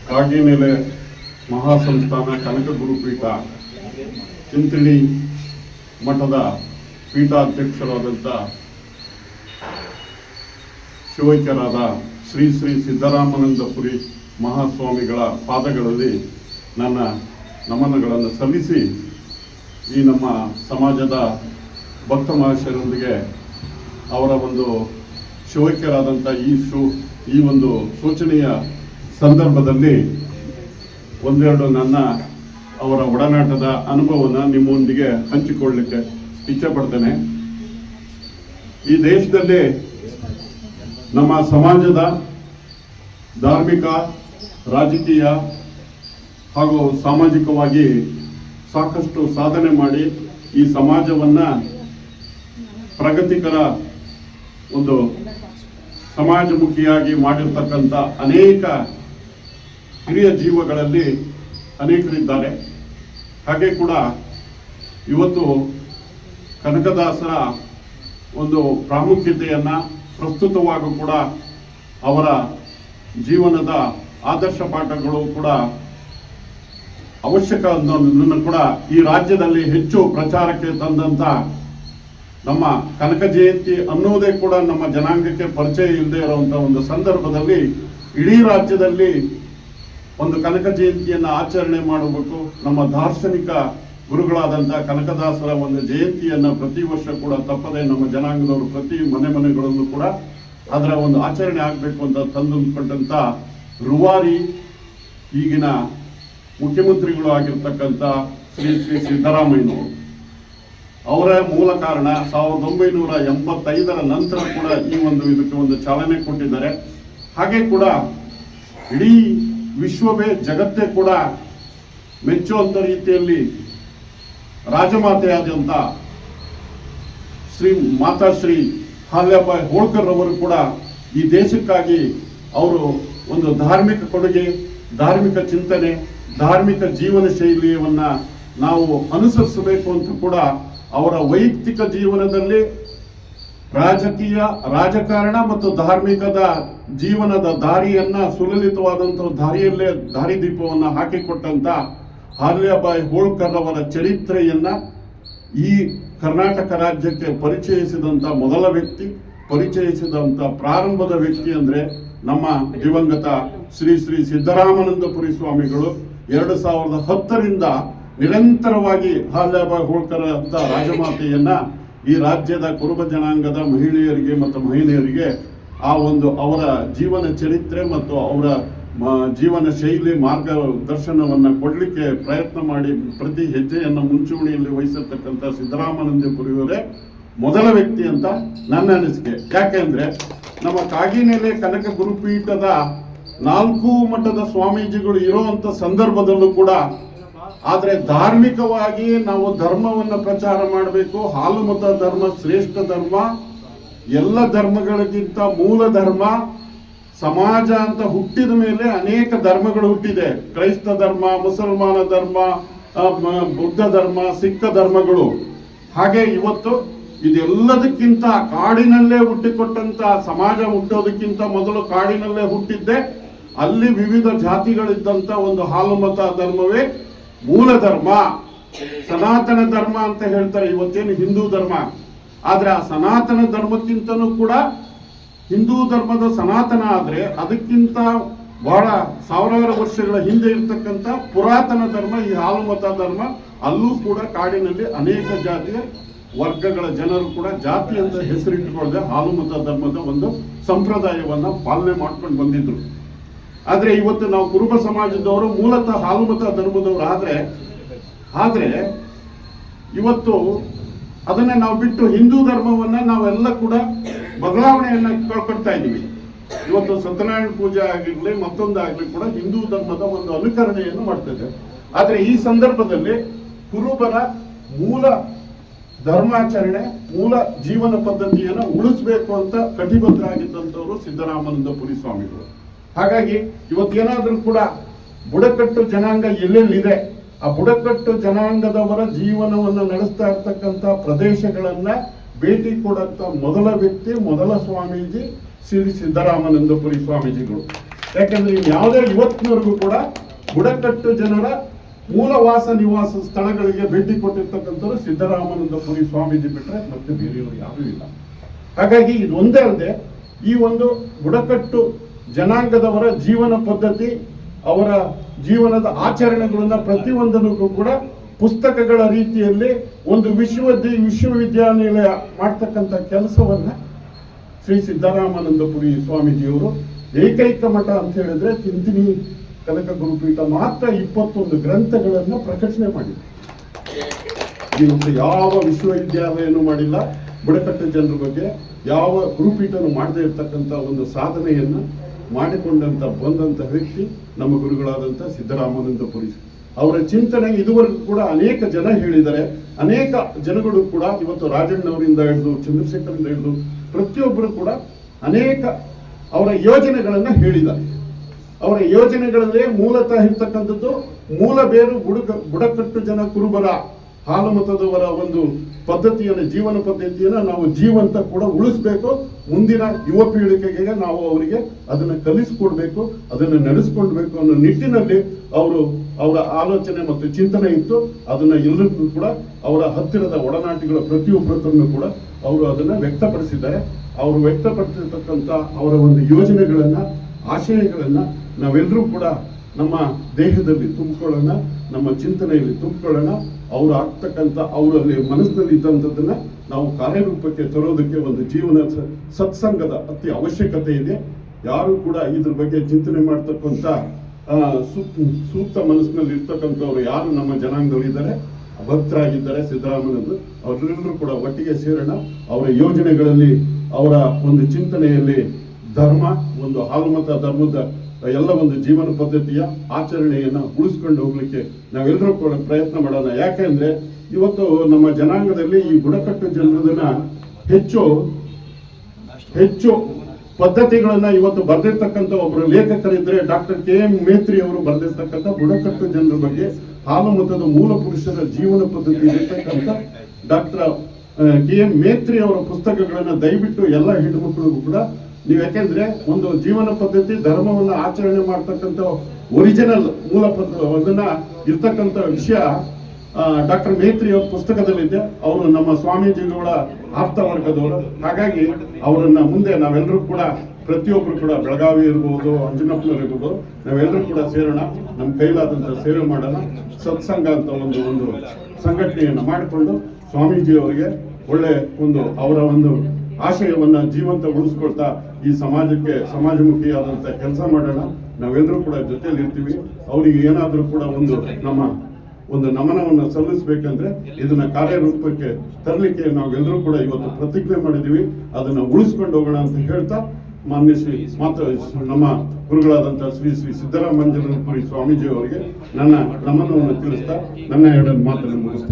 ಕಾಗಿನೆಲೆ ಮಹಾಸಂಸ್ಥಾನ ಕನಕ ಗುರುಪೀಠ ಚಿಂತಣಿ ಮಠದ ಪೀಠಾಧ್ಯಕ್ಷರಾದಂಥ ಶಿವೈಕ್ಯರಾದ ಶ್ರೀ ಶ್ರೀ ಸಿದ್ದರಾಮಾನಂದಪುರಿ ಮಹಾಸ್ವಾಮಿಗಳ ಪಾದಗಳಲ್ಲಿ ನನ್ನ ನಮನಗಳನ್ನು ಸಲ್ಲಿಸಿ ಈ ನಮ್ಮ ಸಮಾಜದ ಭಕ್ತ ಮಹಾಶಯರೊಂದಿಗೆ ಅವರ ಒಂದು ಶಿವೈಕ್ಯರಾದಂಥ ಈ ಒಂದು ಸೂಚನೆಯ ಸಂದರ್ಭದಲ್ಲಿ ಒಂದೆರಡು ನನ್ನ ಅವರ ಒಡನಾಟದ ಅನುಭವವನ್ನು ನಿಮ್ಮೊಂದಿಗೆ ಹಂಚಿಕೊಳ್ಳಲಿಕ್ಕೆ ಇಚ್ಛೆಪಡ್ತೇನೆ. ಈ ದೇಶದಲ್ಲಿ ನಮ್ಮ ಸಮಾಜದ ಧಾರ್ಮಿಕ, ರಾಜಕೀಯ ಹಾಗೂ ಸಾಮಾಜಿಕವಾಗಿ ಸಾಕಷ್ಟು ಸಾಧನೆ ಮಾಡಿ ಈ ಸಮಾಜವನ್ನು ಪ್ರಗತಿಕರ ಒಂದು ಸಮಾಜಮುಖಿಯಾಗಿ ಮಾಡಿರ್ತಕ್ಕಂಥ ಅನೇಕ ಹಿರಿಯ ಜೀವಗಳಲ್ಲಿ ಅನೇಕರಿದ್ದಾರೆ. ಹಾಗೆ ಕೂಡ ಇವತ್ತು ಕನಕದಾಸರ ಒಂದು ಪ್ರಾಮುಖ್ಯತೆಯನ್ನು ಪ್ರಸ್ತುತವಾಗೂ ಕೂಡ ಅವರ ಜೀವನದ ಆದರ್ಶ ಪಾಠಗಳು ಕೂಡ ಅವಶ್ಯಕ ಅನ್ನೋದನ್ನು ಕೂಡ ಈ ರಾಜ್ಯದಲ್ಲಿ ಹೆಚ್ಚು ಪ್ರಚಾರಕ್ಕೆ ತಂದಂಥ ನಮ್ಮ ಕನಕ ಜಯಂತಿ ಅನ್ನೋದೇ ಕೂಡ ನಮ್ಮ ಜನಾಂಗಕ್ಕೆ ಪರಿಚಯ ಇಲ್ಲದೆ ಇರುವಂಥ ಒಂದು ಸಂದರ್ಭದಲ್ಲಿ ಇಡೀ ರಾಜ್ಯದಲ್ಲಿ ಒಂದು ಕನಕ ಜಯಂತಿಯನ್ನು ಆಚರಣೆ ಮಾಡಬೇಕು. ನಮ್ಮ ದಾರ್ಶನಿಕ ಗುರುಗಳಾದಂಥ ಕನಕದಾಸರ ಒಂದು ಜಯಂತಿಯನ್ನು ಪ್ರತಿ ವರ್ಷ ಕೂಡ ತಪ್ಪದೆ ನಮ್ಮ ಜನಾಂಗದವರು ಪ್ರತಿ ಮನೆಗಳಲ್ಲೂ ಕೂಡ ಅದರ ಒಂದು ಆಚರಣೆ ಆಗಬೇಕು ಅಂತ ತಂದುಕೊಂಡಂಥ ರೂವಾರಿ ಈಗಿನ ಮುಖ್ಯಮಂತ್ರಿಗಳು ಆಗಿರ್ತಕ್ಕಂಥ ಶ್ರೀ ಶ್ರೀ ಸಿದ್ದರಾಮಯ್ಯನವರು. ಅವರ ಮೂಲ ಕಾರಣ 1985ರ ನಂತರ ಕೂಡ ಇದಕ್ಕೆ ಒಂದು ಚಾಲನೆ ಕೊಟ್ಟಿದ್ದಾರೆ. ಹಾಗೆ ಕೂಡ ಇಡೀ ವಿಶ್ವವೇ ಜಗತ್ತೇ ಕೂಡ ಮೆಚ್ಚುವಂಥ ರೀತಿಯಲ್ಲಿ ರಾಜಮಾತೆಯಾದಂಥ ಮಾತಾಶ್ರೀ ಅಹಲ್ಯಾಬಾಯಿ ಹೋಳ್ಕರ್ ಅವರು ಕೂಡ ಈ ದೇಶಕ್ಕಾಗಿ ಅವರು ಒಂದು ಧಾರ್ಮಿಕ ಕೊಡುಗೆ, ಧಾರ್ಮಿಕ ಚಿಂತನೆ, ಧಾರ್ಮಿಕ ಜೀವನ ಶೈಲಿಯನ್ನು ನಾವು ಅನುಸರಿಸಬೇಕು ಅಂತ ಕೂಡ ಅವರ ವೈಯಕ್ತಿಕ ಜೀವನದಲ್ಲಿ ರಾಜಕಾರಣ ಮತ್ತು ಧಾರ್ಮಿಕದ ಜೀವನದ ದಾರಿಯನ್ನ ಸುಲಲಿತವಾದಂತಹ ದಾರಿಯಲ್ಲೇ ದಾರಿದೀಪವನ್ನು ಹಾಕಿಕೊಟ್ಟಂತ ಅಹಲ್ಯಾಬಾಯಿ ಹೋಳ್ಕರ್ ಅವರ ಚರಿತ್ರೆಯನ್ನ ಈ ಕರ್ನಾಟಕ ರಾಜ್ಯಕ್ಕೆ ಪರಿಚಯಿಸಿದಂಥ ಮೊದಲ ವ್ಯಕ್ತಿ, ಪರಿಚಯಿಸಿದಂಥ ಪ್ರಾರಂಭದ ವ್ಯಕ್ತಿ ಅಂದರೆ ನಮ್ಮ ದಿವಂಗತ ಶ್ರೀ ಶ್ರೀ ಸಿದ್ದರಾಮಾನಂದಪುರಿ ಸ್ವಾಮಿಗಳು. 2010ರಿಂದ ನಿರಂತರವಾಗಿ ಅಹಲ್ಯಾಬಾಯಿ ಹೋಳ್ಕರ್ ಅಂತ ರಾಜಮಾತೆಯನ್ನ ಈ ರಾಜ್ಯದ ಕುರುಬ ಜನಾಂಗದ ಮಹಿಳೆಯರಿಗೆ ಮತ್ತು ಮಹಿಳೆಯರಿಗೆ ಅವರ ಜೀವನ ಚರಿತ್ರೆ ಮತ್ತು ಅವರ ಜೀವನ ಶೈಲಿ ಮಾರ್ಗದರ್ಶನವನ್ನು ಕೊಡಲಿಕ್ಕೆ ಪ್ರಯತ್ನ ಮಾಡಿ ಪ್ರತಿ ಹೆಜ್ಜೆಯನ್ನು ಮುಂಚೂಣಿಯಲ್ಲಿ ವಹಿಸಿರ್ತಕ್ಕಂಥ ಸಿದ್ದರಾಮಾನಂದಪುರಿಯವರೇ ಮೊದಲ ವ್ಯಕ್ತಿ ಅಂತ ನನ್ನ ಅನಿಸಿಕೆ. ಯಾಕೆಂದ್ರೆ ನಮ್ಮ ಕಾಗಿನೆಲೆ ಕನಕ ಗುರುಪೀಠದ 4 ಮಠದ ಸ್ವಾಮೀಜಿಗಳು ಇರುವಂತ ಸಂದರ್ಭದಲ್ಲೂ ಕೂಡ ಆದರೆ ಧಾರ್ಮಿಕವಾಗಿ ನಾವು ಧರ್ಮವನ್ನು ಪ್ರಚಾರ ಮಾಡಬೇಕು. ಹಾಲುಮತ ಧರ್ಮ ಶ್ರೇಷ್ಠ ಧರ್ಮ, ಎಲ್ಲ ಧರ್ಮಗಳಿಗಿಂತ ಮೂಲ ಧರ್ಮ. ಸಮಾಜ ಅಂತ ಹುಟ್ಟಿದ ಮೇಲೆ ಅನೇಕ ಧರ್ಮಗಳು ಹುಟ್ಟಿದೆ. ಕ್ರೈಸ್ತ ಧರ್ಮ, ಮುಸಲ್ಮಾನ ಧರ್ಮ, ಬುದ್ಧ ಧರ್ಮ, ಸಿಖ್ ಧರ್ಮಗಳು. ಹಾಗೆ ಇವತ್ತು ಇದೆಲ್ಲದಕ್ಕಿಂತ ಕಾಡಿನಲ್ಲೇ ಹುಟ್ಟಿಕೊಟ್ಟಂತ ಸಮಾಜ ಹುಟ್ಟೋದಕ್ಕಿಂತ ಮೊದಲು ಕಾಡಿನಲ್ಲೇ ಹುಟ್ಟಿದ್ದೆ. ಅಲ್ಲಿ ವಿವಿಧ ಜಾತಿಗಳಿದ್ದಂತ ಒಂದು ಹಾಲುಮತ ಧರ್ಮವೇ ಮೂಲ ಧರ್ಮ. ಸನಾತನ ಧರ್ಮ ಅಂತ ಹೇಳ್ತಾರೆ ಇವತ್ತೇನು ಹಿಂದೂ ಧರ್ಮ. ಆದ್ರೆ ಆ ಸನಾತನ ಧರ್ಮಕ್ಕಿಂತನೂ ಕೂಡ ಹಿಂದೂ ಧರ್ಮದ ಸನಾತನ ಆದ್ರೆ ಅದಕ್ಕಿಂತ ಬಹಳ ಸಾವಿರಾರು ವರ್ಷಗಳ ಹಿಂದೆ ಇರ್ತಕ್ಕಂಥ ಪುರಾತನ ಧರ್ಮ ಈ ಹಾಲುಮತ ಧರ್ಮ. ಅಲ್ಲೂ ಕೂಡ ಕಾಡಿನಲ್ಲಿ ಅನೇಕ ಜಾತಿಯ ವರ್ಗಗಳ ಜನರು ಕೂಡ ಜಾತಿ ಅಂತ ಹೆಸರಿಟ್ಟುಕೊಳ್ಳದೆ ಹಾಲುಮತ ಧರ್ಮದ ಒಂದು ಸಂಪ್ರದಾಯವನ್ನ ಪಾಲನೆ ಮಾಡ್ಕೊಂಡು ಬಂದಿದ್ರು. ಆದ್ರೆ ಇವತ್ತು ನಾವು ಕುರುಬ ಸಮಾಜದವರು ಮೂಲತಃ ಹಾಲುಮತ ಧರ್ಮದವರು ಆದ್ರೆ ಇವತ್ತು ಅದನ್ನ ನಾವು ಬಿಟ್ಟು ಹಿಂದೂ ಧರ್ಮವನ್ನ ನಾವೆಲ್ಲ ಕೂಡ ಬದಲಾವಣೆಯನ್ನ ಕಳ್ಕೊಳ್ತಾ ಇದ್ದೀವಿ. ಇವತ್ತು ಸತ್ಯನಾರಾಯಣ ಪೂಜೆ ಆಗಿರ್ಲಿ ಮತ್ತೊಂದಾಗ್ಲಿ ಕೂಡ ಹಿಂದೂ ಧರ್ಮದ ಒಂದು ಅನುಕರಣೆಯನ್ನು ಮಾಡ್ತಿದೆ. ಆದ್ರೆ ಈ ಸಂದರ್ಭದಲ್ಲಿ ಕುರುಬರ ಮೂಲ ಧರ್ಮಾಚರಣೆ, ಮೂಲ ಜೀವನ ಪದ್ಧತಿಯನ್ನು ಉಳಿಸ್ಬೇಕು ಅಂತ ಕಟಿಬದ್ಧರಾಗಿದ್ದಂಥವರು ಸಿದ್ದರಾಮಾನಂದಪುರಿ ಸ್ವಾಮಿಗಳು. ಹಾಗಾಗಿ ಇವತ್ತೇನಾದ್ರೂ ಕೂಡ ಬುಡಕಟ್ಟು ಜನಾಂಗ ಎಲ್ಲೆಲ್ಲಿದೆ ಆ ಬುಡಕಟ್ಟು ಜನಾಂಗದವರ ಜೀವನವನ್ನು ನಡೆಸ್ತಾ ಇರ್ತಕ್ಕಂಥ ಪ್ರದೇಶಗಳನ್ನ ಭೇಟಿ ಕೊಡಂತ ಮೊದಲ ವ್ಯಕ್ತಿ, ಮೊದಲ ಸ್ವಾಮೀಜಿ ಶ್ರೀ ಸಿದ್ದರಾಮಾನಂದಪುರಿ ಸ್ವಾಮೀಜಿಗಳು. ಯಾಕಂದ್ರೆ ಯಾವುದೇ ಇವತ್ತಿನವರೆಗೂ ಕೂಡ ಬುಡಕಟ್ಟು ಜನರ ಮೂಲವಾಸ ನಿವಾಸ ಸ್ಥಳಗಳಿಗೆ ಭೇಟಿ ಕೊಟ್ಟಿರ್ತಕ್ಕಂಥವ್ರು ಸಿದ್ದರಾಮಾನಂದಪುರಿ ಸ್ವಾಮೀಜಿ ಬಿಟ್ಟರೆ ಮತ್ತೆ ಬೇರೆಯವರು ಯಾರೂ ಇಲ್ಲ. ಹಾಗಾಗಿ ಇದು ಒಂದೇ ಅಲ್ಲದೆ ಈ ಒಂದು ಬುಡಕಟ್ಟು ಜನಾಂಗದವರ ಜೀವನ ಪದ್ಧತಿ, ಅವರ ಜೀವನದ ಆಚರಣೆಗಳನ್ನ ಪ್ರತಿಯೊಂದಕ್ಕೂ ಕೂಡ ಪುಸ್ತಕಗಳ ರೀತಿಯಲ್ಲಿ ಒಂದು ವಿಶ್ವವಿದ್ಯಾನಿಲಯ ಮಾಡ್ತಕ್ಕಂಥ ಕೆಲಸವನ್ನ ಶ್ರೀ ಸಿದ್ದರಾಮಾನಂದಪುರಿ ಸ್ವಾಮೀಜಿಯವರು ಏಕೈಕ ಮಠ ಅಂತ ಹೇಳಿದ್ರೆ ತಿಂತಿನಿ ಕನಕ ಗುರುಪೀಠ ಮಾತ್ರ 21 ಗ್ರಂಥಗಳನ್ನು ಪ್ರಕಟಣೆ ಮಾಡಿದೆ. ಇವತ್ತು ಯಾವ ವಿಶ್ವವಿದ್ಯಾಲಯನೂ ಮಾಡಿಲ್ಲ, ಬುಡಕಟ್ಟು ಜನರ ಬಗ್ಗೆ ಯಾವ ಗುರುಪೀಠನು ಮಾಡದೇ ಇರತಕ್ಕಂಥ ಒಂದು ಸಾಧನೆಯನ್ನ ಮಾಡಿಕೊಂಡಂತ ಬಂದಂತ ವ್ಯಕ್ತಿ ನಮ್ಮ ಗುರುಗಳಾದಂಥ ಸಿದ್ದರಾಮಾನಂದಪುರಿ. ಅವರ ಚಿಂತನೆ ಇದುವರೆಗೂ ಕೂಡ ಅನೇಕ ಜನ ಹೇಳಿದ್ದಾರೆ. ಅನೇಕ ಜನಗಳು ಕೂಡ ಇವತ್ತು ರಾಜಣ್ಣವರಿಂದ ಹಿಡಿದು ಚಂದ್ರಶೇಖರಿಂದ ಹಿಡಿದು ಪ್ರತಿಯೊಬ್ಬರು ಕೂಡ ಅನೇಕ ಅವರ ಯೋಜನೆಗಳನ್ನ ಹೇಳಿದ್ದಾರೆ. ಅವರ ಯೋಜನೆಗಳಲ್ಲೇ ಮೂಲತಃ ಇರ್ತಕ್ಕಂಥದ್ದು ಮೂಲ ಬೇರು ಬುಡಕಟ್ಟು ಜನ ಕುರುಬರ ಹಾಲುಮತದವರ ಒಂದು ಪದ್ಧತಿಯನ್ನು, ಜೀವನ ಪದ್ಧತಿಯನ್ನು ನಾವು ಜೀವಂತ ಕೂಡ ಉಳಿಸ್ಬೇಕು. ಮುಂದಿನ ಯುವ ಪೀಳಿಗೆಗೆ ನಾವು ಅವರಿಗೆ ಅದನ್ನು ಕಲಿಸ್ಕೊಡ್ಬೇಕು, ಅದನ್ನು ನಡೆಸ್ಕೊಡ್ಬೇಕು ಅನ್ನೋ ನಿಟ್ಟಿನಲ್ಲಿ ಅವರ ಆಲೋಚನೆ ಮತ್ತು ಚಿಂತನೆ ಇತ್ತು. ಅದನ್ನ ಎಲ್ಲರಿಗೂ ಕೂಡ ಅವರ ಹತ್ತಿರದ ಒಡನಾಟಿಗಳ ಪ್ರತಿಯೊಬ್ಬರನ್ನು ಕೂಡ ಅವರು ಅದನ್ನ ವ್ಯಕ್ತಪಡಿಸಿದ್ದಾರೆ. ಅವರು ವ್ಯಕ್ತಪಡಿಸಿರ್ತಕ್ಕಂಥ ಅವರ ಒಂದು ಯೋಜನೆಗಳನ್ನ, ಆಶಯಗಳನ್ನ ನಾವೆಲ್ಲರೂ ಕೂಡ ನಮ್ಮ ದೇಹದಲ್ಲಿ ತುಂಬಿಕೊಳ್ಳೋಣ, ನಮ್ಮ ಚಿಂತನೆಯಲ್ಲಿ ತುಂಬಿಕೊಳ್ಳೋಣ. ಅವರು ಆಗ್ತಕ್ಕಂಥ ಅವರಲ್ಲಿ ಮನಸ್ಸಿನಲ್ಲಿ ಇದ್ದಂಥದ್ದನ್ನ ನಾವು ಕಾರ್ಯರೂಪಕ್ಕೆ ತರೋದಕ್ಕೆ ಒಂದು ಜೀವನ ಸತ್ಸಂಗದ ಅತಿ ಅವಶ್ಯಕತೆ ಇದೆ. ಯಾರು ಕೂಡ ಇದ್ರ ಬಗ್ಗೆ ಚಿಂತನೆ ಮಾಡ್ತಕ್ಕಂಥ ಸೂಕ್ತ ಮನಸ್ಸಿನಲ್ಲಿ ಇರ್ತಕ್ಕಂಥವ್ರು ಯಾರು ನಮ್ಮ ಜನಾಂಗದಲ್ಲಿದ್ದಾರೆ, ಭಕ್ತರಾಗಿದ್ದಾರೆ ಸಿದ್ದರಾಮಯ್ಯನವರು, ಅವರೆಲ್ಲರೂ ಕೂಡ ಒಟ್ಟಿಗೆ ಸೇರೋಣ. ಅವರ ಯೋಜನೆಗಳಲ್ಲಿ, ಅವರ ಒಂದು ಚಿಂತನೆಯಲ್ಲಿ ಧರ್ಮ, ಒಂದು ಹಾಲುಮತ ಧರ್ಮದ ಎಲ್ಲ ಒಂದು ಜೀವನ ಪದ್ಧತಿಯ ಆಚರಣೆಯನ್ನ ಉಳಿಸ್ಕೊಂಡು ಹೋಗ್ಲಿಕ್ಕೆ ನಾವೆಲ್ಲರೂ ಕೂಡ ಪ್ರಯತ್ನ ಮಾಡೋಣ. ಯಾಕೆಂದ್ರೆ ಇವತ್ತು ನಮ್ಮ ಜನಾಂಗದಲ್ಲಿ ಈ ಬುಡಕಟ್ಟು ಜನರನ್ನ ಹೆಚ್ಚು ಪದ್ಧತಿಗಳನ್ನ ಇವತ್ತು ಬರೆದಿರ್ತಕ್ಕಂಥ ಒಬ್ಬರು ಲೇಖಕರಿದ್ರೆ ಡಾಕ್ಟರ್ KM ಮೇತ್ರಿ ಅವರು ಬರೆದಿರ್ತಕ್ಕಂಥ ಬುಡಕಟ್ಟು ಜನರ ಬಗ್ಗೆ ಹಾಲುಮತದ ಮೂಲ ಪುರುಷರ ಜೀವನ ಪದ್ಧತಿ ಇರತಕ್ಕಂಥ ಡಾಕ್ಟರ್ KM ಮೇತ್ರಿ ಅವರ ಪುಸ್ತಕಗಳನ್ನ ದಯವಿಟ್ಟು ಎಲ್ಲ ಹೆಣ್ಣುಮಕ್ಕಳಿಗೂ ಕೂಡ ನೀವು, ಯಾಕೆಂದ್ರೆ ಒಂದು ಜೀವನ ಪದ್ಧತಿ ಧರ್ಮವನ್ನ ಆಚರಣೆ ಮಾಡ್ತಕ್ಕಂಥ ಒರಿಜಿನಲ್ ಮೂಲ ಅದನ್ನ ಇರ್ತಕ್ಕಂಥ ವಿಷಯ ಡಾಕ್ಟರ್ ಮೇತ್ರಿ ಅವ್ರ ಪುಸ್ತಕದಲ್ಲಿದೆ. ಅವರು ನಮ್ಮ ಸ್ವಾಮೀಜಿಗಳ ಆಪ್ತ ವರ್ಗದವರು. ಹಾಗಾಗಿ ಅವರನ್ನ ಮುಂದೆ ನಾವೆಲ್ಲರೂ ಕೂಡ ಪ್ರತಿಯೊಬ್ಬರು ಕೂಡ ಬೆಳಗಾವಿ ಇರ್ಬೋದು, ಅಂಜನಪ್ಪನವ್ರು ಇರ್ಬೋದು, ನಾವೆಲ್ಲರೂ ಕೂಡ ಸೇರೋಣ, ನಮ್ಮ ಕೈಲಾದಂಥ ಸೇವೆ ಮಾಡೋಣ. ಸತ್ಸಂಗ ಅಂತ ಒಂದು ಸಂಘಟನೆಯನ್ನು ಮಾಡಿಕೊಂಡು ಸ್ವಾಮೀಜಿ ಅವರಿಗೆ ಒಳ್ಳೆ ಅವರ ಒಂದು ಆಶಯವನ್ನ ಜೀವಂತ ಉಳಿಸ್ಕೊಳ್ತಾ ಈ ಸಮಾಜಕ್ಕೆ ಸಮಾಜಮುಖಿಯಾದಂಥ ಕೆಲಸ ಮಾಡೋಣ. ನಾವೆಲ್ಲರೂ ಕೂಡ ಜೊತೆಯಲ್ಲಿ ಇರ್ತೀವಿ. ಅವರಿಗೆ ಏನಾದರೂ ಕೂಡ ನಮ್ಮ ಒಂದು ನಮನವನ್ನು ಸಲ್ಲಿಸಬೇಕಂದ್ರೆ ಇದನ್ನ ಕಾರ್ಯರೂಪಕ್ಕೆ ತರಲಿಕ್ಕೆ ನಾವೆಲ್ಲರೂ ಕೂಡ ಇವತ್ತು ಪ್ರತಿಜ್ಞೆ ಮಾಡಿದೀವಿ. ಅದನ್ನ ಉಳಿಸ್ಕೊಂಡು ಹೋಗೋಣ ಅಂತ ಹೇಳ್ತಾ ಮಾನ್ಯ ನಮ್ಮ ಗುರುಗಳಾದಂತಹ ಶ್ರೀ ಸಿದ್ದರಾಮಯ್ಯ ಸ್ವಾಮೀಜಿ ಅವರಿಗೆ ನನ್ನ ನಮನವನ್ನು ತಿಳಿಸ್ತಾ ನನ್ನ 2 ಮಾತನ್ನು ಮುಗಿಸ್ತೀನಿ.